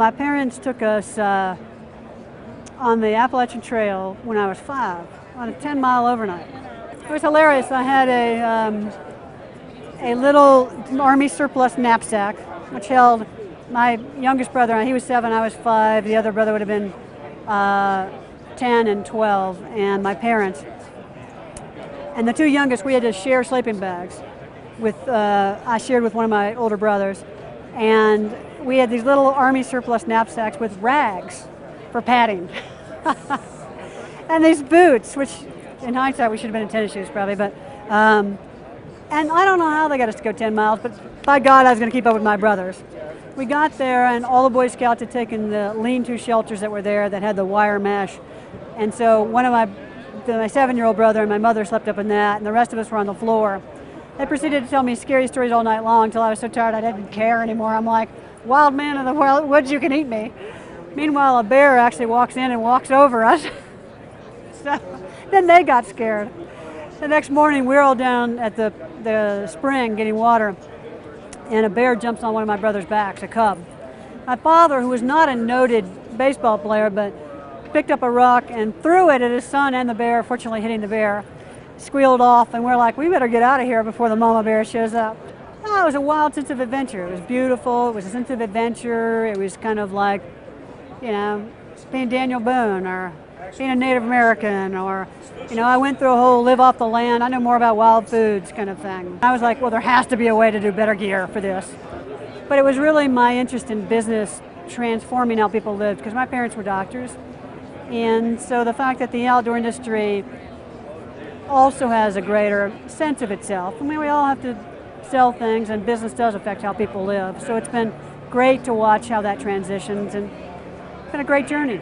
My parents took us on the Appalachian Trail when I was 5, on a 10-mile overnight. It was hilarious. I had a little Army surplus knapsack, which held my youngest brother. He was 7, I was 5. The other brother would have been 10 and 12, and my parents. And the two youngest, we had to share sleeping bags. I shared with one of my older brothers, and we had these little Army surplus knapsacks with rags for padding. And these boots, which in hindsight we should have been in tennis shoes probably, but and I don't know how they got us to go 10 miles, but by God I was going to keep up with my brothers. We got there and all the Boy Scouts had taken the lean-to shelters that were there that had the wire mesh, and so one of my 7-year-old brother and my mother slept up in that, and the rest of us were on the floor. They proceeded to tell me scary stories all night long until I was so tired I didn't care anymore. I'm like, wild man of the woods, you can eat me. Meanwhile, a bear actually walks in and walks over us. So then they got scared. The next morning, we're all down at the spring getting water, and a bear jumps on one of my brother's backs, a cub. My father, who was not a noted baseball player, but picked up a rock and threw it at his son and the bear, fortunately hitting the bear, squealed off, and we're like, we better get out of here before the mama bear shows up. Oh, it was a wild sense of adventure. It was beautiful. It was a sense of adventure. It was kind of like, you know, being Daniel Boone or being a Native American, or, you know, I went through a whole live off the land, I know more about wild foods kind of thing. I was like, well, there has to be a way to do better gear for this. But it was really my interest in business transforming how people lived, because my parents were doctors. And so the fact that the outdoor industry also has a greater sense of itself. I mean, we all have to sell things, and business does affect how people live. So it's been great to watch how that transitions, and it's been a great journey.